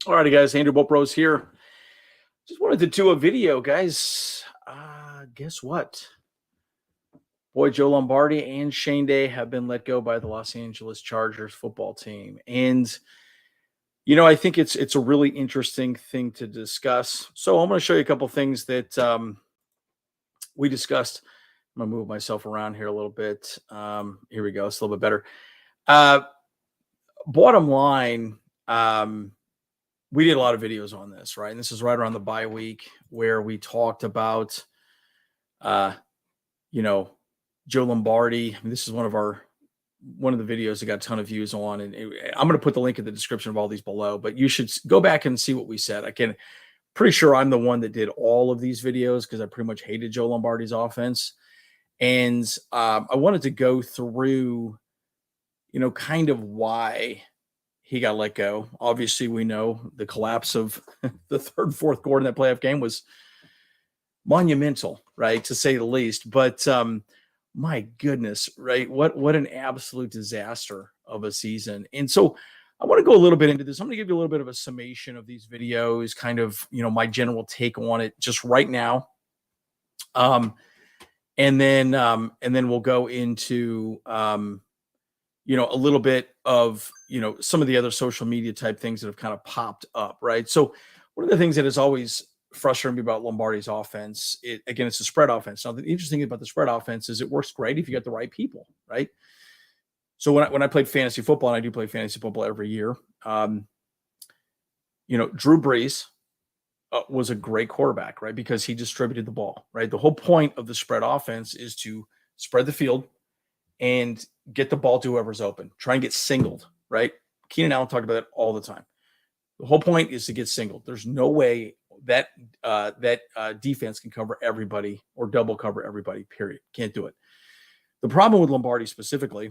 Alrighty, guys. Andrew Bopros here. Just wanted to do a video, guys. Guess what? Boy, Joe Lombardi and Shane Day have been let go by the Los Angeles Chargers football team. And, I think it's a really interesting thing to discuss. So I'm going to show you a couple things that we discussed. I'm going to move myself around here a little bit. Here we go. It's a little bit better. Bottom line, we did a lot of videos on this, right? And this is right around the bye week where we talked about, Joe Lombardi. I mean, this is one of the videos that got a ton of views on, and I'm going to put the link in the description of all these below. But you should go back and see what we said. Pretty sure I'm the one that did all of these videos because I pretty much hated Joe Lombardi's offense, and I wanted to go through, kind of why he got let go. Obviously, we know the collapse of the third and fourth quarter in that playoff game was monumental, right, to say the least. But my goodness, right? What an absolute disaster of a season. And so I want to go a little bit into this. I'm going to give you a little bit of a summation of these videos, kind of, my general take on it just right now. And then we'll go into a little bit of, some of the other social media type things that have kind of popped up, right? So one of the things that is always frustrating me about Lombardi's offense, it's a spread offense. Now, the interesting thing about the spread offense is it works great if you got the right people, right? So when I played fantasy football, and I do play fantasy football every year, Drew Brees was a great quarterback, right? Because he distributed the ball, right? The whole point of the spread offense is to spread the field and get the ball to whoever's open. Try and get singled, right? Keenan Allen talked about that all the time. The whole point is to get singled. There's no way that defense can cover everybody or double cover everybody, period. Can't do it. The problem with Lombardi specifically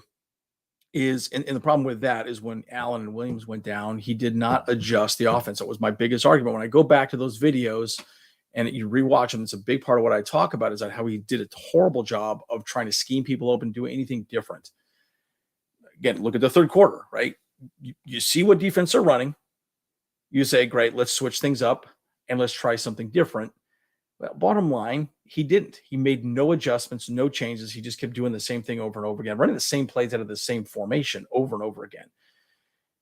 is, and the problem with that is when Allen and Williams went down, he did not adjust the offense. That was my biggest argument. When I go back to those videos and you rewatch them, it's a big part of what I talk about is that how he did a horrible job of trying to scheme people open, do anything different. Again, look at the third quarter, right? You see what defense they're running. You say, great, let's switch things up and let's try something different. Well, bottom line, he didn't. He made no adjustments, no changes. He just kept doing the same thing over and over again, running the same plays out of the same formation over and over again.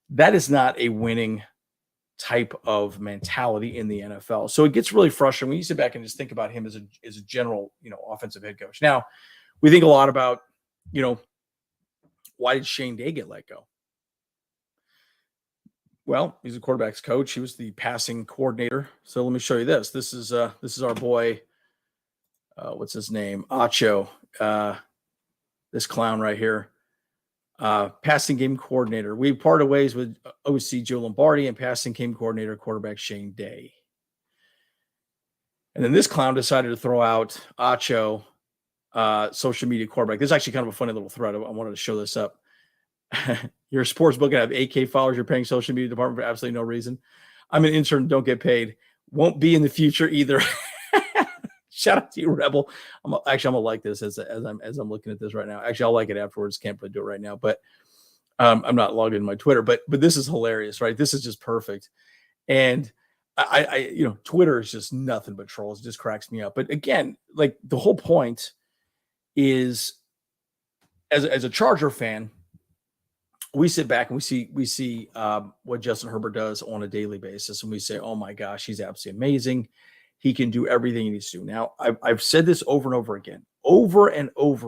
That is not a winning type of mentality in the NFL. So it gets really frustrating when you sit back and just think about him as a general, offensive head coach. Now, we think a lot about, why did Shane Day get let go? Well, he's a quarterback's coach. He was the passing coordinator. So let me show you this. This is our boy. What's his name? Acho. This clown right here. Passing game coordinator. We parted ways with OC Joe Lombardi and passing game coordinator quarterback Shane Day. And then this clown decided to throw out Acho, social media quarterback. This is actually kind of a funny little thread. I wanted to show this up. You're a sports book and have 8K followers. You're paying social media department for absolutely no reason. I'm an intern. Don't get paid. Won't be in the future either. Shout out to you, Rebel. I'm gonna like this as I'm looking at this right now. Actually, I'll like it afterwards. Can't really do it right now, but I'm not logged in my Twitter. But this is hilarious, right? This is just perfect. And I Twitter is just nothing but trolls. It just cracks me up. But again, like the whole point is, as a Charger fan, we sit back and we see what Justin Herbert does on a daily basis, and we say, "Oh my gosh, he's absolutely amazing. He can do everything he needs to do." Now, I've said this over and over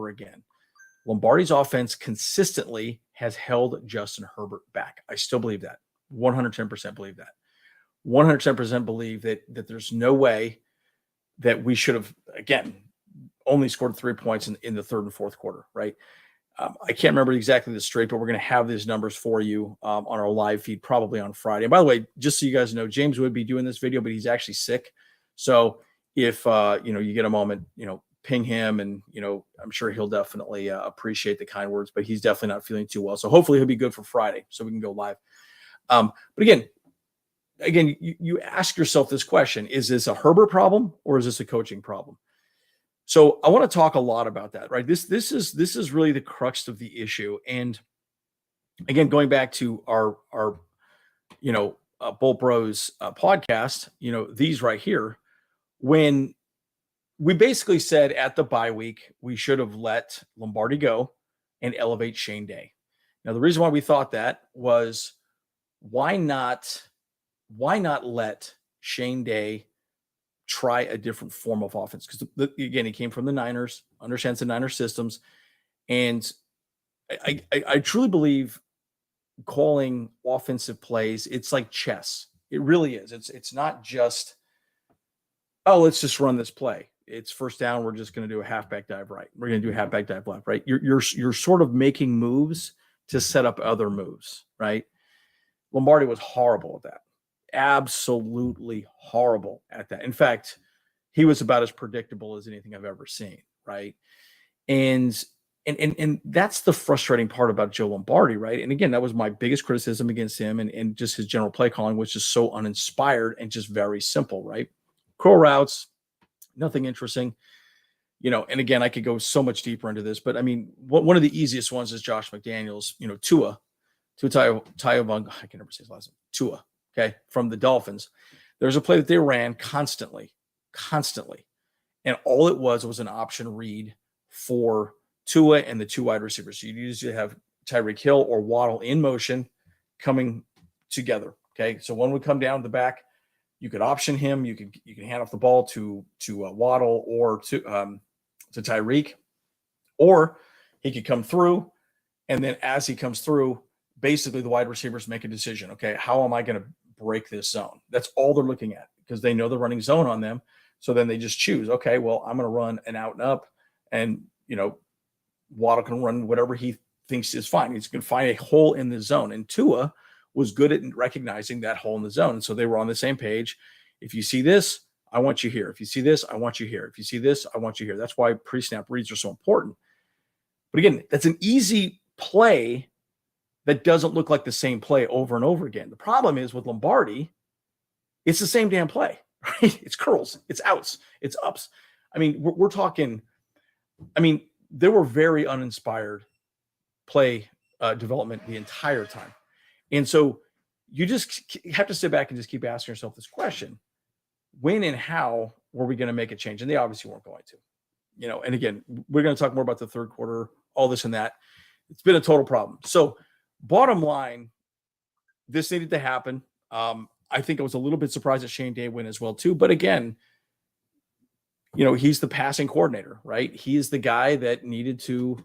again. Lombardi's offense consistently has held Justin Herbert back. I still believe that. 110% believe that. 110% believe that there's no way that we should have, again, only scored 3 points in the third and fourth quarter, right? I can't remember exactly the straight, but we're going to have these numbers for you on our live feed probably on Friday. And by the way, just so you guys know, James would be doing this video, but he's actually sick. So if you get a moment, ping him, and I'm sure he'll definitely appreciate the kind words. But he's definitely not feeling too well. So hopefully he'll be good for Friday, so we can go live. But again, you ask yourself this question: is this a Herbert problem or is this a coaching problem? So I want to talk a lot about that, right? This is really the crux of the issue. And again, going back to our Bolt Bros podcast, these right here, when we basically said at the bye week, we should have let Lombardi go and elevate Shane Day. Now, the reason why we thought that was why not let Shane Day try a different form of offense? Because again, he came from the Niners, understands the Niners systems, and I truly believe calling offensive plays, it's like chess. It really is. It's not just, oh, let's just run this play. It's first down. We're just going to do a halfback dive right. We're going to do a halfback dive left, right? You're sort of making moves to set up other moves, right? Lombardi was horrible at that. Absolutely horrible at that. In fact, he was about as predictable as anything I've ever seen, right? And that's the frustrating part about Joe Lombardi, right? And again, that was my biggest criticism against him and just his general play calling was just so uninspired and just very simple, right? Curl routes, nothing interesting. And again, I could go so much deeper into this, but I mean, one of the easiest ones is Josh McDaniels, Tua Tagovailoa, I can never say his last name, Tua, okay, from the Dolphins. There's a play that they ran constantly. And all it was an option read for Tua and the two wide receivers. So you usually have Tyreek Hill or Waddle in motion coming together, okay? So one would come down the back. You could option him. You can hand off the ball to Waddle or to Tyreek, or he could come through, and then as he comes through, basically the wide receivers make a decision. Okay, how am I going to break this zone? That's all they're looking at because they know they're running zone on them. So then they just choose. Okay, well, I'm going to run an out and up, and Waddle can run whatever he thinks is fine. He's going to find a hole in the zone, and Tua was good at recognizing that hole in the zone. And so they were on the same page. If you see this, I want you here. If you see this, I want you here. If you see this, I want you here. That's why pre-snap reads are so important. But again, that's an easy play that doesn't look like the same play over and over again. The problem is with Lombardi, it's the same damn play, right? It's curls, it's outs, it's ups. I mean, we're talking, they were very uninspired play development the entire time. And so you just have to sit back and just keep asking yourself this question: when and how were we going to make a change? And they obviously weren't going to, and again, we're going to talk more about the third quarter, all this and that. It's been a total problem. So bottom line, this needed to happen. I think I was a little bit surprised that Shane Day went as well too. But again, he's the passing coordinator, right? He is the guy that needed to,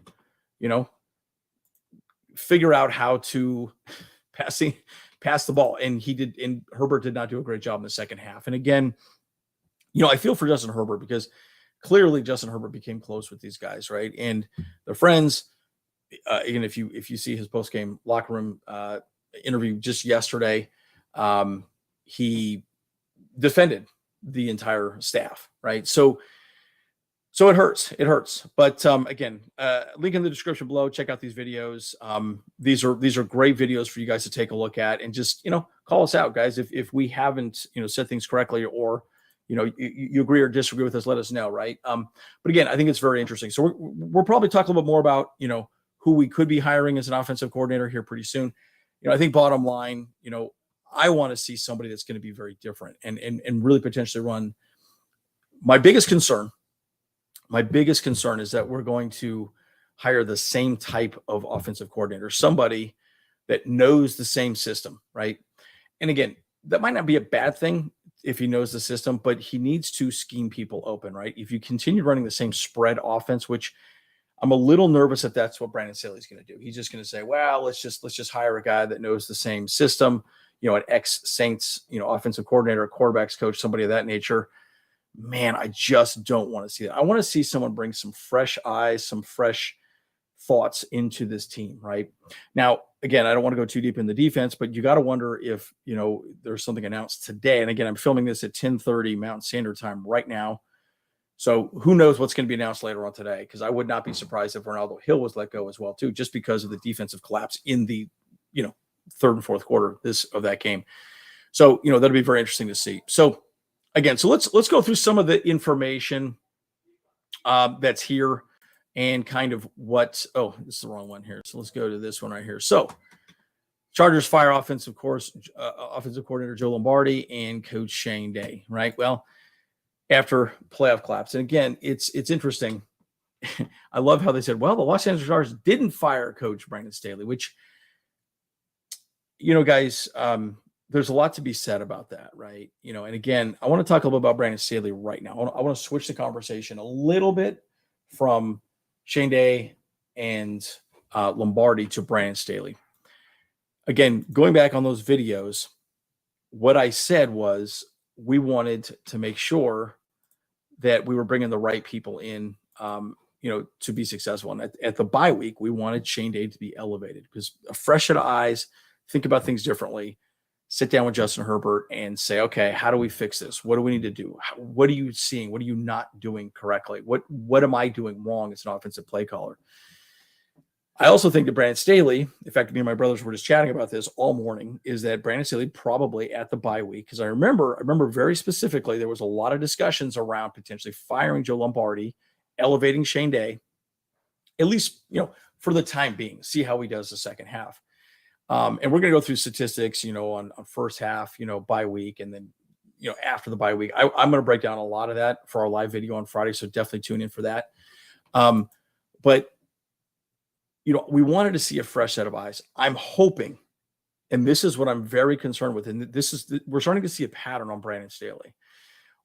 figure out how to pass the ball. And he did, and Herbert did not do a great job in the second half. And again, I feel for Justin Herbert because clearly Justin Herbert became close with these guys, right? And they're friends. Even if you see his post-game locker room interview just yesterday, he defended the entire staff, right? So it hurts. But again, link in the description below. Check out these videos. These are great videos for you guys to take a look at, and just call us out, guys, if we haven't said things correctly, or you agree or disagree with us. Let us know, right? But again, I think it's very interesting. So we'll probably talk a little bit more about who we could be hiring as an offensive coordinator here pretty soon. I think bottom line, I want to see somebody that's going to be very different and really potentially run. My biggest concern is that we're going to hire the same type of offensive coordinator, somebody that knows the same system, right? And again, that might not be a bad thing if he knows the system, but he needs to scheme people open, right? If you continue running the same spread offense, which I'm a little nervous that that's what Brandon Staley's going to do. He's just going to say, well, let's just hire a guy that knows the same system, an ex-Saints, offensive coordinator, a quarterbacks coach, somebody of that nature. Man, I just don't want to see that. I want to see someone bring some fresh eyes, some fresh thoughts into this team, right? Now, again, I don't want to go too deep in the defense, but you got to wonder if, there's something announced today. And again, I'm filming this at 10:30 Mountain Standard Time right now. So who knows what's going to be announced later on today, because I would not be surprised if Ronaldo Hill was let go as well, too, just because of the defensive collapse in the, third and fourth quarter of that game. So, that'll be very interesting to see. So, again, so let's go through some of the information that's here and kind of what – oh, this is the wrong one here. So let's go to this one right here. So Chargers fire offensive coordinator Joe Lombardi and coach Shane Day, right? Well, after playoff collapse. And again, it's interesting. I love how they said, well, the Los Angeles Chargers didn't fire coach Brandon Staley, which, guys, there's a lot to be said about that, right? And again, I want to talk a little bit about Brandon Staley right now. I want to switch the conversation a little bit from Shane Day and Lombardi to Brandon Staley. Again, going back on those videos, what I said was we wanted to make sure that we were bringing the right people in, to be successful. And at the bye week, we wanted Shane Day to be elevated because a fresh set of eyes, think about things differently, sit down with Justin Herbert and say, okay, how do we fix this? What do we need to do? What are you seeing? What are you not doing correctly? What am I doing wrong as an offensive play caller? I also think that Brandon Staley, in fact, me and my brothers were just chatting about this all morning, is that Brandon Staley probably at the bye week, because I remember very specifically there was a lot of discussions around potentially firing Joe Lombardi, elevating Shane Day, at least, for the time being, see how he does the second half. And we're going to go through statistics, on first half, bye week, and then, after the bye week. I'm going to break down a lot of that for our live video on Friday, so definitely tune in for that. But we wanted to see a fresh set of eyes. I'm hoping, and this is what I'm very concerned with, and we're starting to see a pattern on Brandon Staley.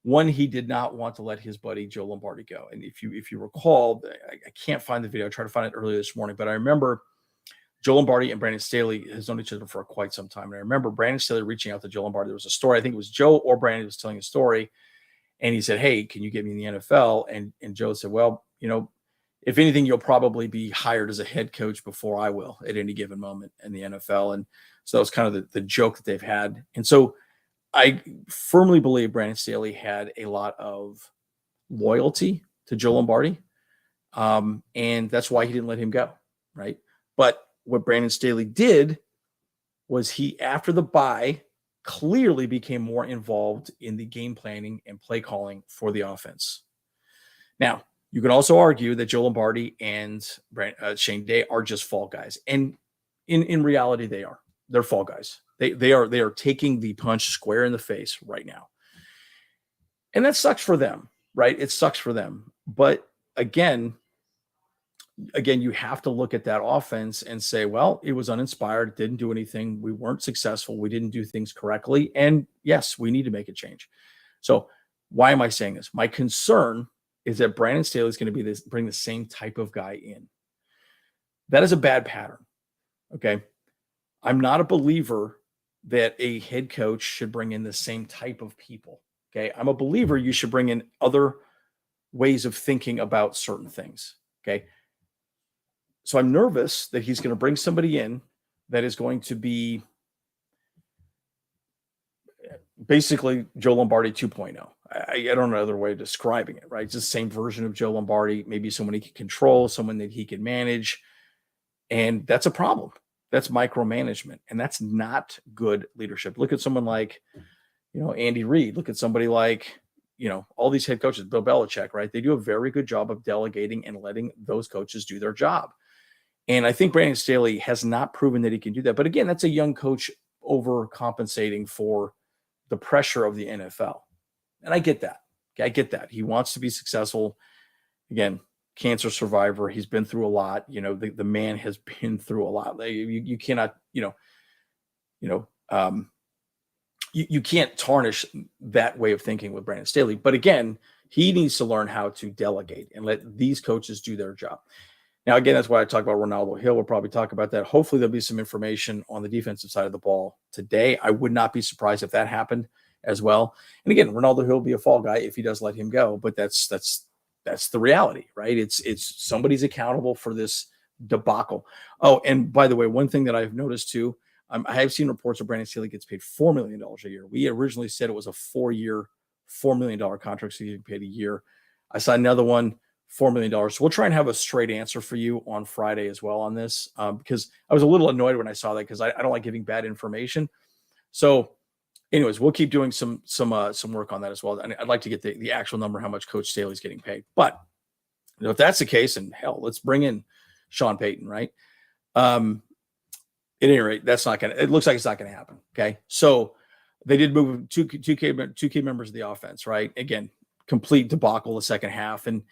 One, he did not want to let his buddy Joe Lombardi go. And if you recall, I can't find the video. I tried to find it earlier this morning, but I remember Joe Lombardi and Brandon Staley has known each other for quite some time. And I remember Brandon Staley reaching out to Joe Lombardi. There was a story. I think it was Joe or Brandon was telling a story. And he said, hey, can you get me in the NFL? And Joe said, well, if anything, you'll probably be hired as a head coach before I will at any given moment in the NFL. And so that was kind of the joke that they've had. And so I firmly believe Brandon Staley had a lot of loyalty to Joe Lombardi. And that's why he didn't let him go, right? But what Brandon Staley did was he, after the bye, clearly became more involved in the game planning and play calling for the offense. Now, you can also argue that Joe Lombardi and Shane Day are just fall guys. And in reality, they are. They're fall guys. They are taking the punch square in the face right now. And that sucks for them, right? It sucks for them. But again, you have to look at that offense and say, well, it was uninspired, didn't do anything. We weren't successful. We didn't do things correctly. And yes, we need to make a change. So why am I saying this? My concern is that Brandon Staley is going to bring the same type of guy in. That is a bad pattern. Okay. I'm not a believer that a head coach should bring in the same type of people. Okay. I'm a believer you should bring in other ways of thinking about certain things. Okay. So I'm nervous that he's going to bring somebody in that is going to be basically Joe Lombardi 2.0. I don't know another way of describing it, right? It's the same version of Joe Lombardi, maybe someone he can control, someone that he can manage. And that's a problem. That's micromanagement. And that's not good leadership. Look at someone like, Andy Reid. Look at somebody like, all these head coaches, Bill Belichick, right? They do a very good job of delegating and letting those coaches do their job. And I think Brandon Staley has not proven that he can do that. But again, that's a young coach overcompensating for the pressure of the NFL. And I get that. I get that. He wants to be successful. Again, cancer survivor. He's been through a lot. The man has been through a lot. You cannot, you can't tarnish that way of thinking with Brandon Staley. But again, he needs to learn how to delegate and let these coaches do their job. Now, again, that's why I talk about Ronaldo Hill. We'll probably talk about that. Hopefully there'll be some information on the defensive side of the ball today. I would not be surprised if that happened as well. And again, Ronaldo Hill will be a fall guy if he does let him go, but that's the reality, right? It's somebody's accountable for this debacle. Oh, and by the way, one thing that I've noticed too, I have seen reports of Brandon Staley gets paid $4 million a year. We originally said it was a 4-year, $4 million contract, so you get paid a year. I saw another one, $4 million. So we'll try and have a straight answer for you on Friday as well on this, because I was a little annoyed when I saw that because I don't like giving bad information. So anyways, we'll keep doing some work on that as well. And I'd like to get the actual number, how much Coach Staley's getting paid. But if that's the case, and hell, let's bring in Sean Payton, right? At any rate, that's not gonna. It looks like it's not gonna happen. Okay, so they did move two key members of the offense. Right, again, complete debacle the second half, and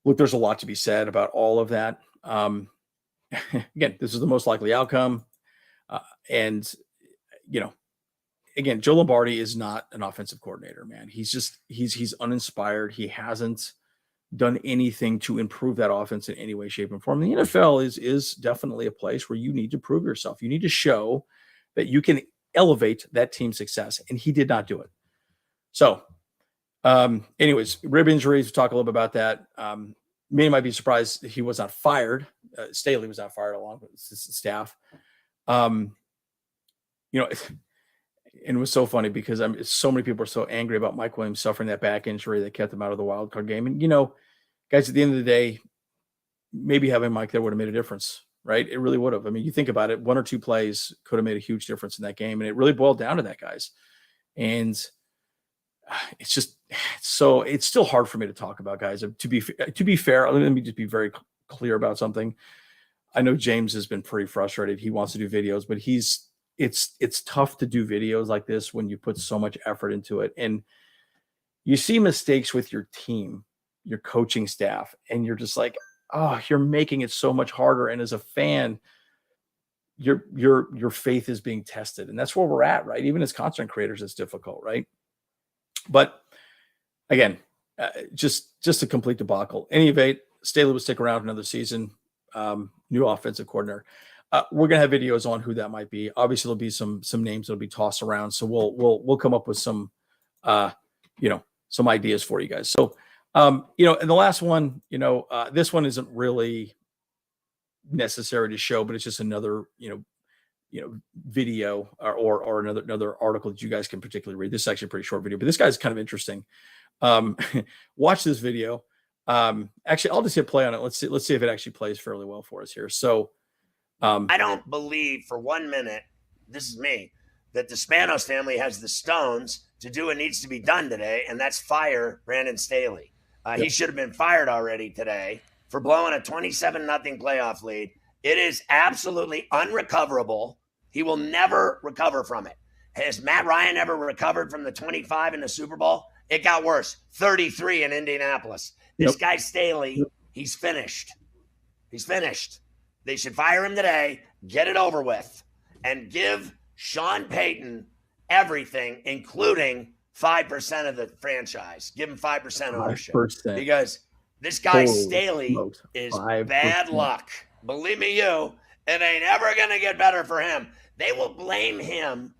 look, there's a lot to be said about all of that. Again, this is the most likely outcome, and you know, again, Joe Lombardi is not an offensive coordinator, man. He's uninspired. He hasn't done anything to improve that offense in any way, shape, and form. The NFL is definitely a place where you need to prove yourself. You need to show that you can elevate that team's success, and he did not do it. So, anyways, rib injuries. We'll talk a little bit about that. Many might be surprised he was not fired. Staley was not fired along with his staff. And it was so funny because so many people are so angry about Mike Williams suffering that back injury that kept him out of the wild card game. And, guys, at the end of the day, maybe having Mike there would have made a difference, right? It really would have. I mean, you think about it, 1 or 2 plays could have made a huge difference in that game. And it really boiled down to that, guys. And it's still hard for me to talk about, guys. To be fair, let me just be very clear about something. I know James has been pretty frustrated. He wants to do videos, but it's tough to do videos like this when you put so much effort into it. And you see mistakes with your team, your coaching staff, and you're just like, oh, you're making it so much harder. And as a fan, your faith is being tested. And that's where we're at, right? Even as content creators, it's difficult, right? But again, just a complete debacle. Any event, Staley will stick around another season. New offensive coordinator. We're gonna have videos on who that might be. Obviously, there'll be some names that'll be tossed around. So we'll come up with some some ideas for you guys. So and the last one, this one isn't really necessary to show, but it's just another video or another article that you guys can particularly read. This is actually a pretty short video, but this guy's kind of interesting. Watch this video. Actually, I'll just hit play on it. Let's see if it actually plays fairly well for us here. So I don't believe for 1 minute, this is me, that the Spanos family has the stones to do what needs to be done today, and that's fire Brandon Staley. He should have been fired already today for blowing a 27-0 playoff lead. It is absolutely unrecoverable. He will never recover from it. Has Matt Ryan ever recovered from the 25 in the Super Bowl? It got worse. 33 in Indianapolis. This guy Staley, he's finished. He's finished. They should fire him today, get it over with, and give Sean Payton everything, including 5% of the franchise. Give him 5% ownership. 5%. Because this guy Staley is 5%. Bad luck. Believe me, it ain't ever going to get better for him. They will blame him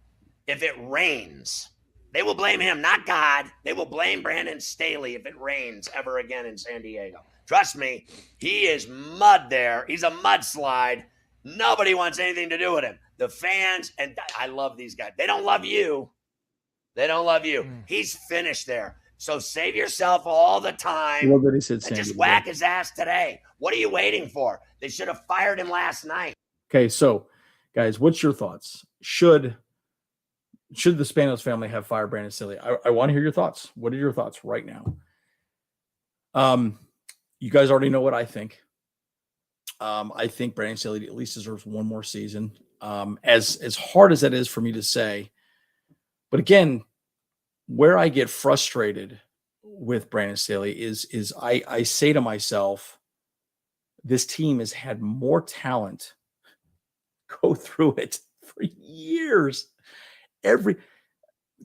if it rains. They will blame him, not God. They will blame Brandon Staley if it rains ever again in San Diego. Trust me, he is mud there. He's a mudslide. Nobody wants anything to do with him. The fans, and I love these guys. They don't love you. They don't love you. He's finished there. So save yourself all the time and just whack his ass today. What are you waiting for? They should have fired him last night. Okay, so guys, what's your thoughts? Should the Spanos family have fired Brandon Staley? I want to hear your thoughts. What are your thoughts right now? You guys already know what I think. I think Brandon Staley at least deserves one more season. As hard as that is for me to say, but again, where I get frustrated with Brandon Staley is I say to myself, this team has had more talent go through it for years.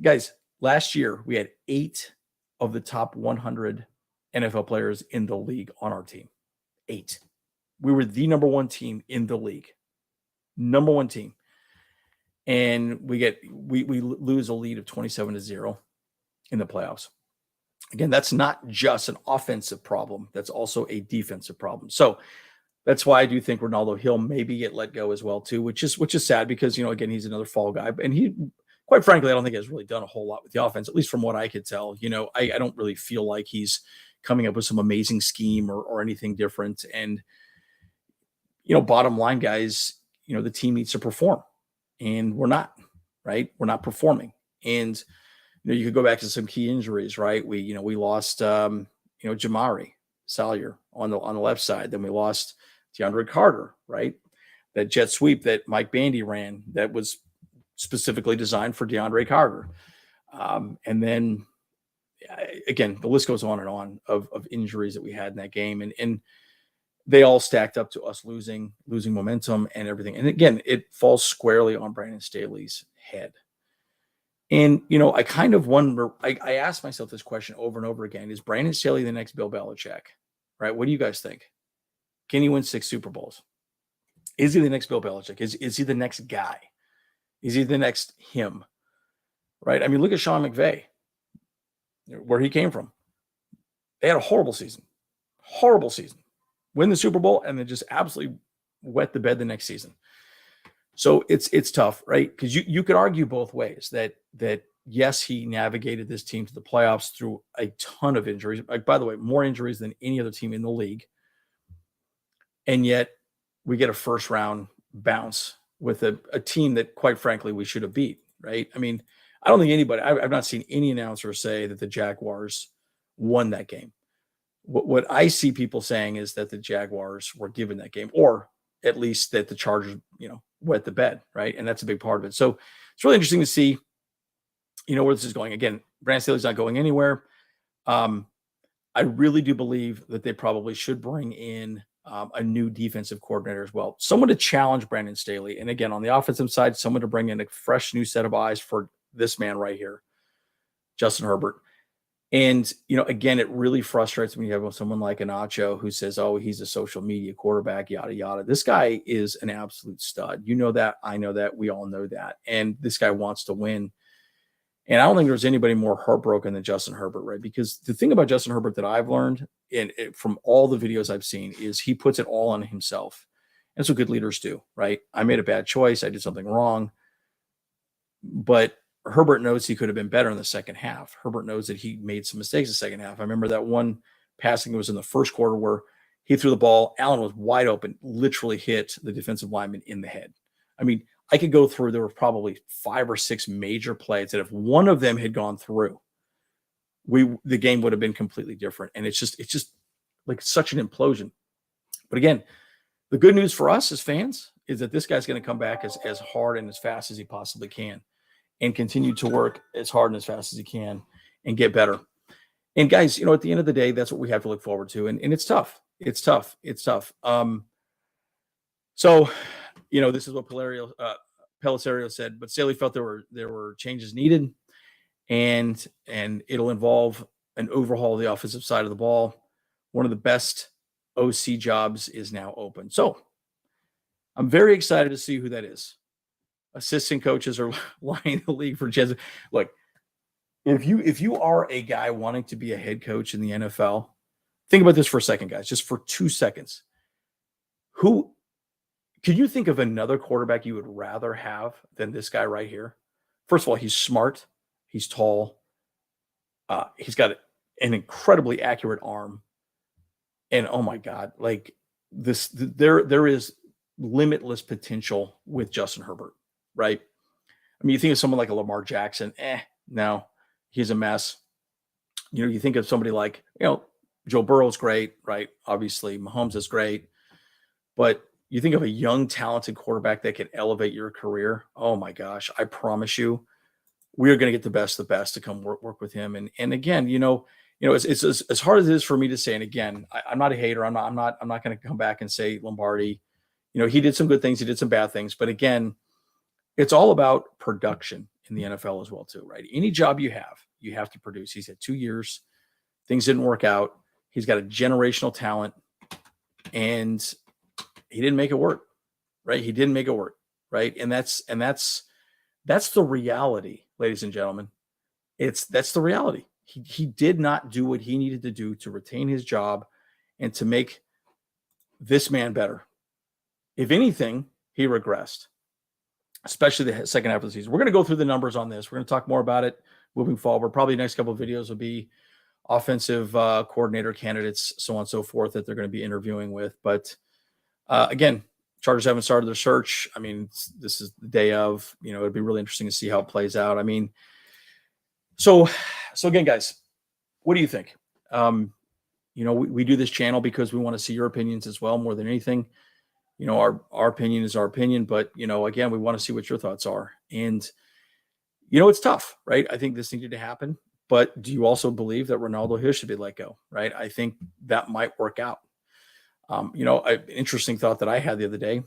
Guys, last year we had 8 of the top 100 NFL players in the league on our team. 8. We were the number 1 team in the league. Number 1 team. And we lose a lead of 27-0 in the playoffs. Again, that's not just an offensive problem. That's also a defensive problem. So that's why I do think Ronaldo Hill maybe get let go as well too, which is sad because, again, he's another fall guy. And he, quite frankly, I don't think has really done a whole lot with the offense, at least from what I could tell. I don't really feel like he's coming up with some amazing scheme or anything different. And, bottom line, guys, the team needs to perform. And we're not, right? We're not performing. And, you could go back to some key injuries, right? We lost, Jamari Salyer on the left side. Then we lost DeAndre Carter, right? that jet sweep that Mike Bandy ran that was specifically designed for DeAndre Carter. And then again, the list goes on and on of injuries that we had in that game. And they all stacked up to us losing momentum and everything. And again, it falls squarely on Brandon Staley's head. And, I kind of wonder, I asked myself this question over and over again. Is Brandon Staley the next Bill Belichick? Right? What do you guys think? Can he win 6 Super Bowls? Is he the next Bill Belichick? Is he the next guy? Is he the next him? Right? I mean, look at Sean McVay, where he came from. They had a horrible season. Win the Super Bowl and then just absolutely wet the bed the next season. So it's tough, right? Because you could argue both ways that yes, he navigated this team to the playoffs through a ton of injuries. Like, by the way, more injuries than any other team in the league. And yet we get a first round bounce with a team that, quite frankly, we should have beat, right? I mean, I don't think anybody, I've not seen any announcer say that the Jaguars won that game. What I see people saying is that the Jaguars were given that game, or at least that the Chargers, wet the bed, right? And that's a big part of it. So it's really interesting to see, where this is going. Again, Brandon Staley's not going anywhere. I really do believe that they probably should bring in a new defensive coordinator as well. Someone to challenge Brandon Staley. And again, on the offensive side, someone to bring in a fresh new set of eyes for this man right here, Justin Herbert. And, again, it really frustrates me. You have someone like Anacho who says, oh, he's a social media quarterback, yada, yada. This guy is an absolute stud. You know that. I know that. We all know that. And this guy wants to win. And I don't think there's anybody more heartbroken than Justin Herbert, right? Because the thing about Justin Herbert that I've learned from all the videos I've seen is he puts it all on himself. That's what good leaders do, right? I made a bad choice. I did something wrong. But Herbert knows he could have been better in the second half. Herbert knows that he made some mistakes in the second half. I remember that one passing was in the first quarter where he threw the ball. Allen was wide open, literally hit the defensive lineman in the head. I mean, I could go through, there were probably 5 or 6 major plays that if one of them had gone through, the game would have been completely different. And it's just like such an implosion. But again, the good news for us as fans is that this guy's going to come back as hard and as fast as he possibly can, and continue to work as hard and as fast as he can and get better. And guys, at the end of the day, that's what we have to look forward to. And it's tough. It's tough. So, this is what Pellisario said, but Staley felt there were changes needed, and it'll involve an overhaul of the offensive side of the ball. One of the best OC jobs is now open. So I'm very excited to see who that is. Assistant coaches are lining the league for Jez. Look, if you are a guy wanting to be a head coach in the NFL, think about this for a second, guys, just for 2 seconds. Who could you think of another quarterback you would rather have than this guy right here? First of all, he's smart, he's tall, he's got an incredibly accurate arm, and oh my God, like this, there is limitless potential with Justin Herbert. Right? I mean, you think of someone like a Lamar Jackson, no, he's a mess. You think of somebody like, Joe Burrow's great, right? Obviously, Mahomes is great. But you think of a young, talented quarterback that can elevate your career. Oh my gosh, I promise you, we're going to get the best to come work with him. And again, it's as hard as it is for me to say. And again, I'm not a hater. I'm not going to come back and say Lombardi. He did some good things, he did some bad things, but again, it's all about production in the NFL as well, too, right? Any job you have to produce. He's had 2 years. Things didn't work out. He's got a generational talent, and he didn't make it work, right? He didn't make it work, right? And that's the reality, ladies and gentlemen. That's the reality. He did not do what he needed to do to retain his job and to make this man better. If anything, he regressed, especially the second half of the season. We're going to go through the numbers on this. We're going to talk more about it moving forward. Probably the next couple of videos will be offensive coordinator candidates, so on and so forth, that they're going to be interviewing with. But again, Chargers haven't started their search. I mean, this is the day of, it'd be really interesting to see how it plays out. I mean, so again, guys, what do you think? We do this channel because we want to see your opinions as well, more than anything. our opinion is our opinion, but again, we want to see what your thoughts are. And it's tough, right? I think this needed to happen, but do you also believe that Ronaldo here should be let go, right? I think that might work out. An interesting thought that I had the other day,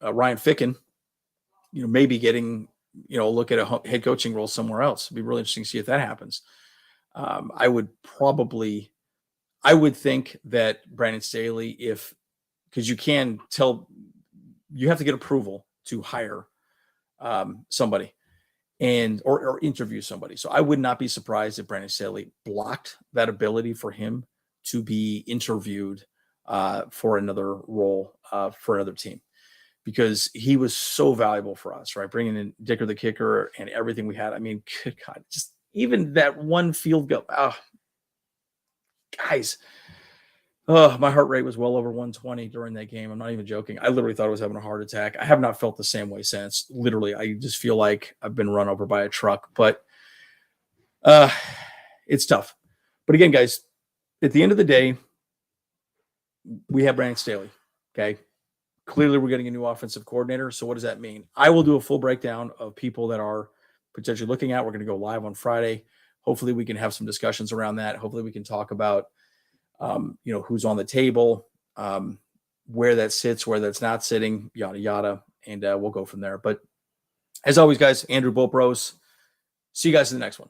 Ryan Ficken, maybe getting, a look at a head coaching role somewhere else. It'd be really interesting to see if that happens. I would think that Brandon Staley, because you can tell, you have to get approval to hire somebody or interview somebody. So I would not be surprised if Brandon Staley blocked that ability for him to be interviewed for another role for another team, because he was so valuable for us, right? Bringing in Dicker the kicker and everything we had. I mean, good God, just even that one field goal. Guys, my heart rate was well over 120 during that game. I'm not even joking. I literally thought I was having a heart attack. I have not felt the same way since. Literally, I just feel like I've been run over by a truck. But it's tough. But again, guys, at the end of the day, we have Brandon Staley. Okay. Clearly, we're getting a new offensive coordinator. So what does that mean? I will do a full breakdown of people that are potentially looking at. We're going to go live on Friday. Hopefully, we can have some discussions around that. Hopefully, we can talk about, who's on the table, where that sits, where that's not sitting, yada, yada. And we'll go from there. But as always, guys, Andrew Bopros. See you guys in the next one.